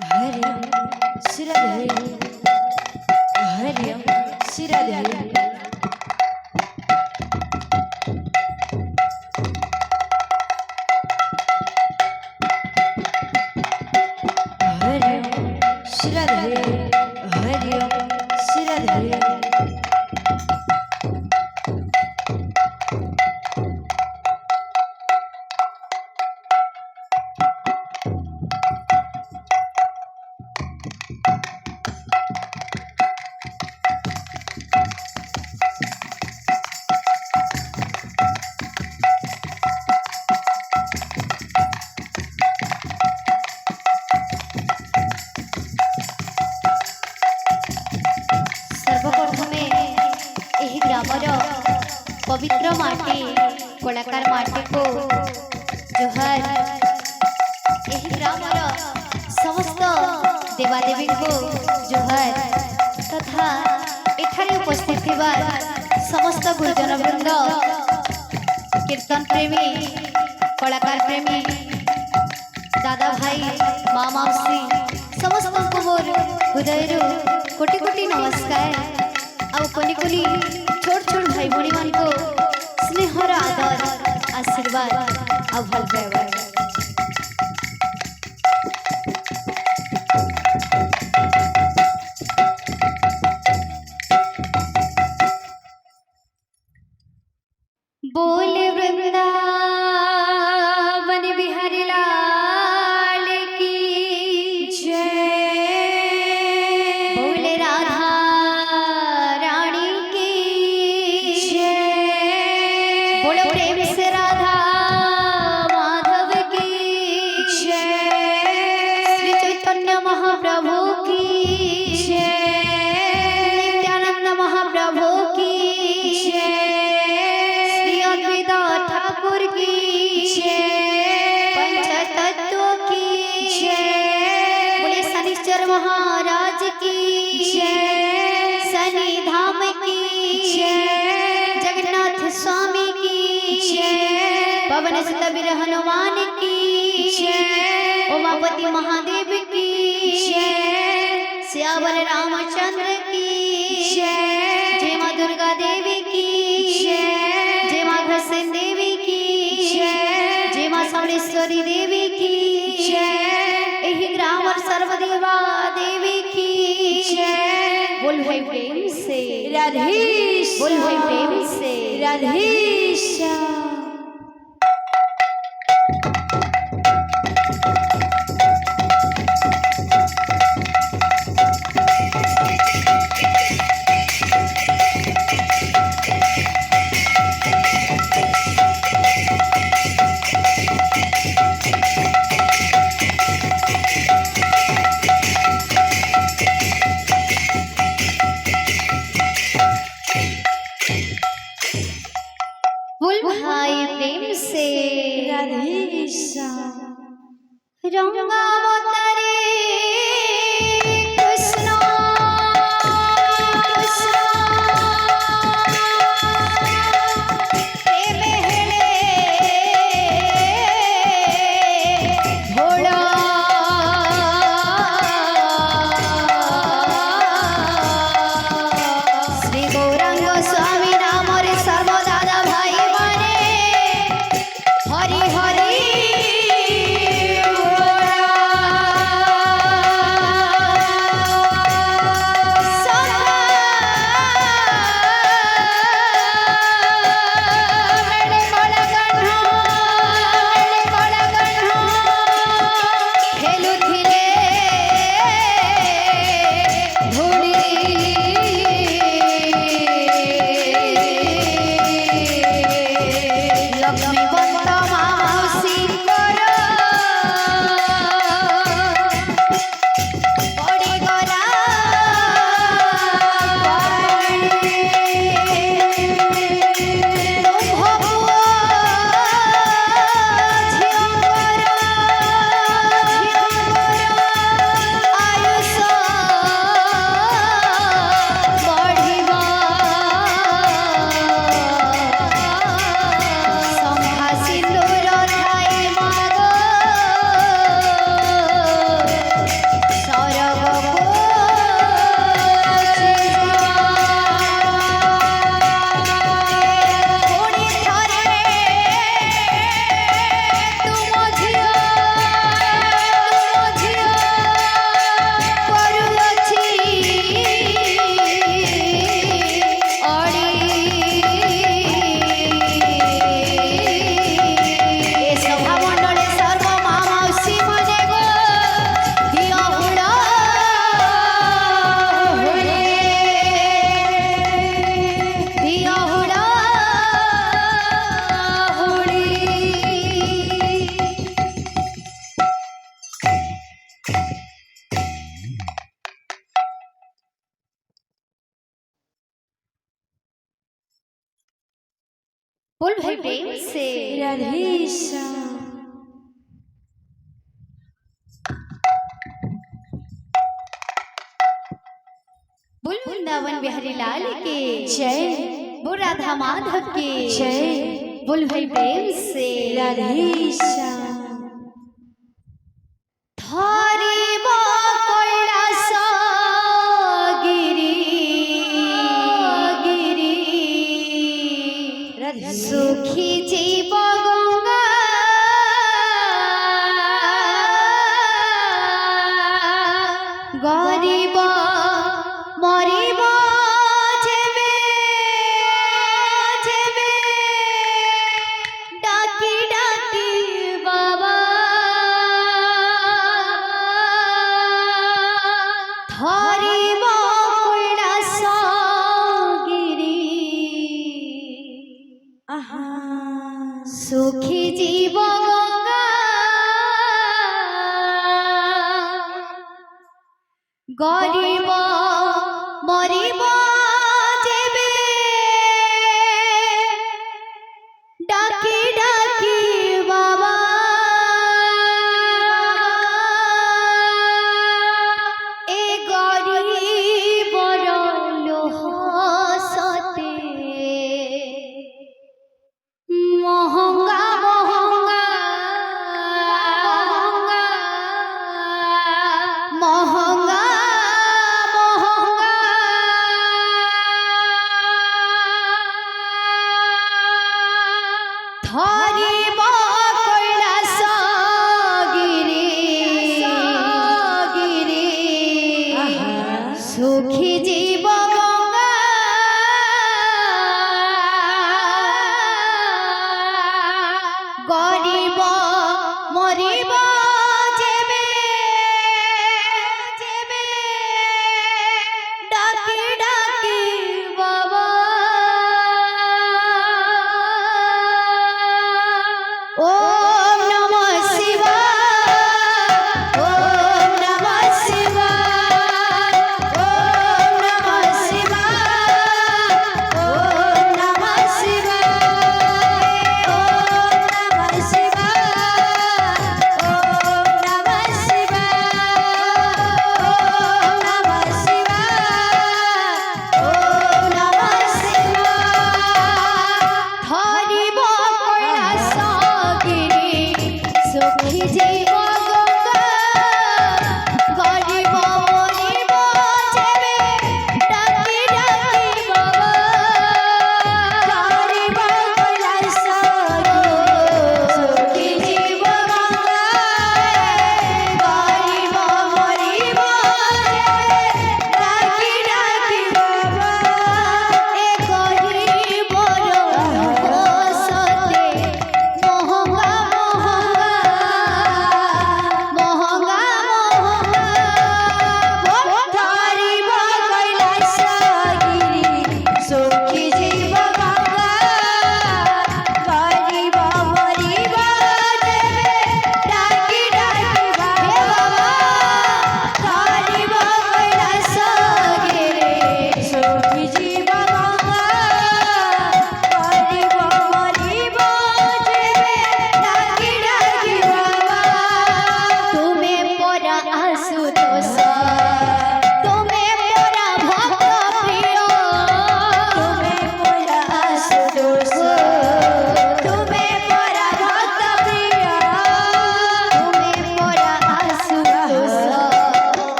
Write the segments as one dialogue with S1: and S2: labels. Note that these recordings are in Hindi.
S1: हरि श्रद्धे हरि श्रद्धे
S2: सर्वप्रथमे एही ग्रामर पवित्र माटी कलाकार माटी को जोहार। एही ग्रामर समस्त देवादेवी को जोहार तथा एठारे उपस्थित थिबा समस्त गुरुजन वृंद कीर्तन प्रेमी कलाकार प्रेमी दादा भाई माँ मौसी समस्त को मोर हृदय कोटि कोटि नमस्कार। आ कोनी कोनी छोट छोट भाई भणी मान को स्नेहर आदर आशीर्वाद आ भल पाइबा। बोल वृंदावन बिहारी लाल की जय। बोल राधा रानी की जय। बोल प्रेम से राधा माधव की जय। श्री चैतन्य महाप्रभु की जय। नित्यानंद महाप्रभु की जय। ठाकुर की जय। पंचतत्व की जय। बोले शनिश्चर महाराज की जय। शनि धाम की जय। जगन्नाथ स्वामी की जय। पवन सुत वीर हनुमान की जय। उमापति महादेव की जय। श्यावर रामचंद्र की जय। जय माँ दुर्गा देवी की जय। जय माँ घरसेन देवी की जय। जय माँ समलेश्वरी देवी की जय। एही ग्राम और सर्वदेवा देवी की जय। बोल भाई प्रेम से
S1: राधेश।
S2: बोल भाई प्रेम से
S1: राधेश।
S2: बोल भाई बोल भाई प्रेम से
S1: राधे श्याम।
S2: बोल वृंदावन बिहारी लाल के
S1: जय।
S2: बोल राधा माधव के
S1: जय।
S2: बोल भाई प्रेम से
S1: राधे श्याम।
S2: धरिब कैलास गिरी
S1: राधे
S2: सुखी जीव गंगा गरीब मरिब जेबे जेबे डाकी डाकी बाबा धरिब कैलास गिरी
S1: आहा
S2: सुखी जीव गंगा गरीब मरिब जेबे डाकी डाकी बाबा ए गरीबर लोह सते महंगा महंगा महंगा महंगा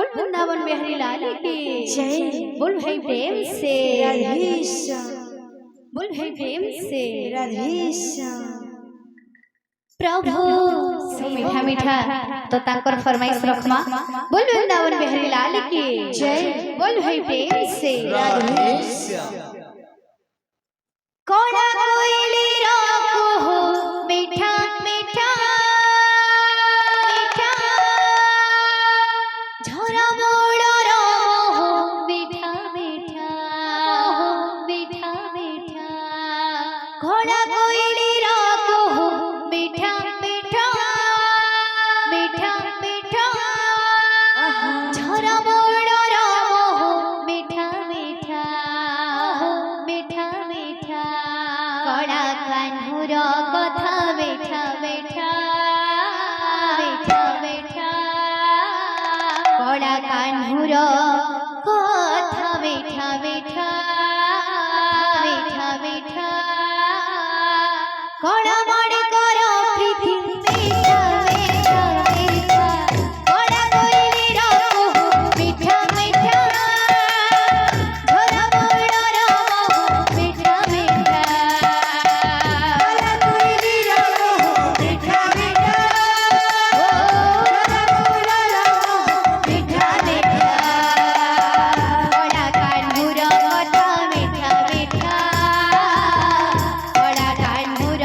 S2: बोल वृंदावन बिहारी लाल की
S1: जय
S2: बोल भाई प्रेम से
S1: राधे श्याम
S2: बोल भाई प्रेम से
S1: राधे श्याम
S2: प्रभु से मीठा मीठा तो ताकर फरमाइश रखमा बोल वृंदावन बिहारी लाल की
S1: जय
S2: बोल भाई प्रेम से
S1: राधे श्याम
S2: कोड़ा कोयली राको हो मीठा मीठा मीठा झोरा मोड़ा राम हो मीठा मीठा हो मीठा मीठा कोड़ा कोयली राको हो मीठा मीठा मीठा मीठा झोरा मोड़ा राम हो मीठा मीठा हो मीठा मीठा कड़ा कान्हुर कथा बैठा बैठा बैठा बैठा कड़ा कान्हुर कथा बैठा बैठा बैठा बैठा कड़ा बड़े करो प्रीति बैठा बैठा बैठा कड़ा कोयली राको मीठा मीठा झोरा मोड़ा राम मीठा मीठा कड़ा कोयली राको मीठा मीठा ओ झोरा मोड़ा राम मीठा मीठा कड़ा कान्हुर कथा मीठा मीठा कड़ा कान्हुर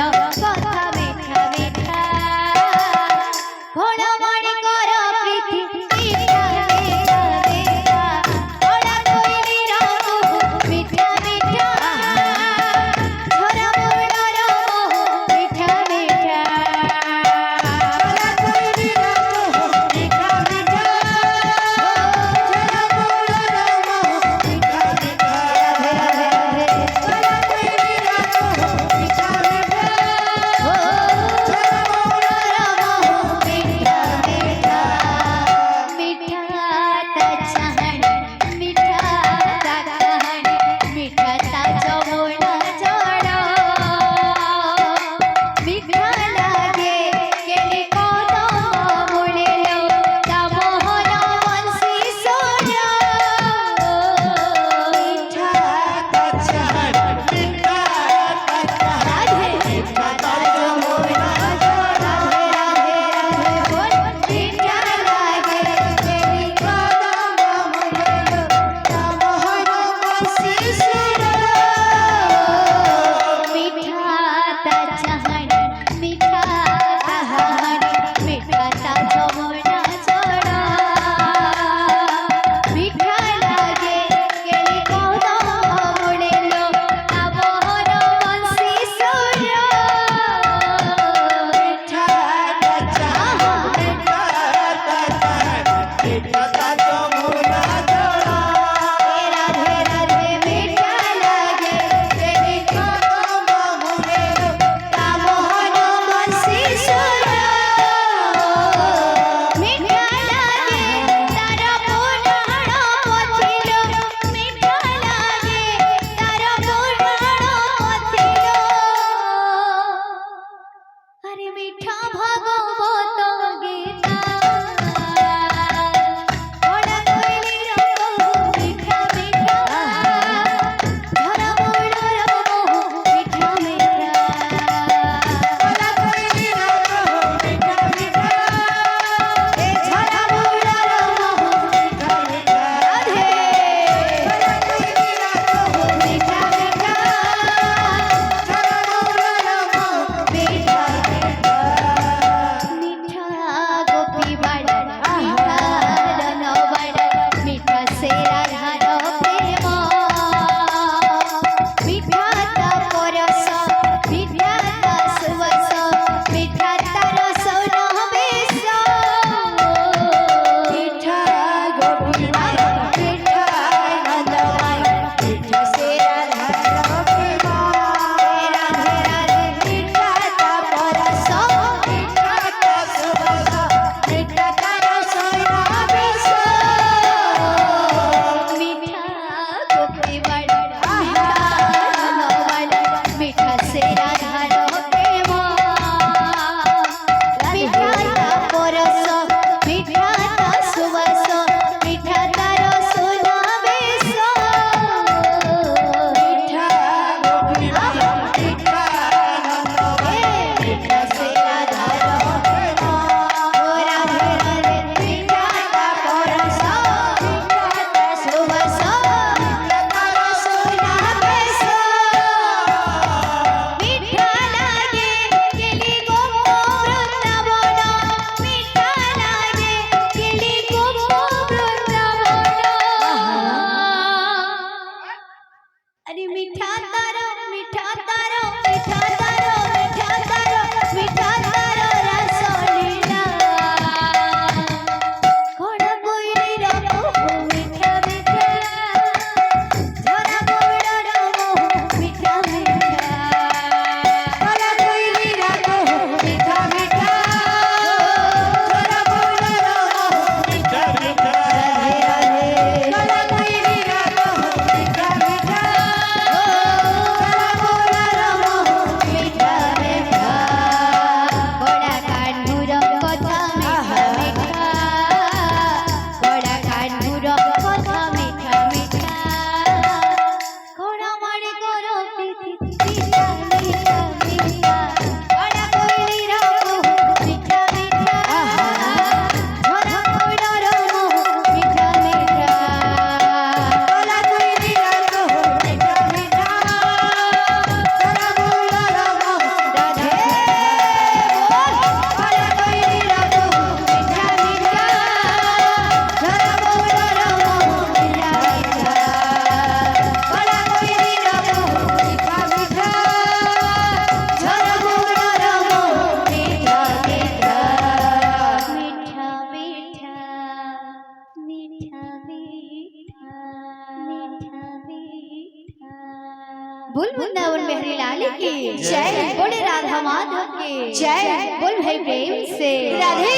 S2: बोल वृंदावन बिहारी लाल की जय, बोले राधा माधव की जय, बोल भाई प्रेम से
S1: राधे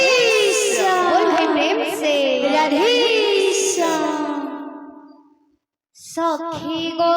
S1: श्याम,
S2: बोल भाई प्रेम से
S1: राधे श्याम।
S2: सखी गो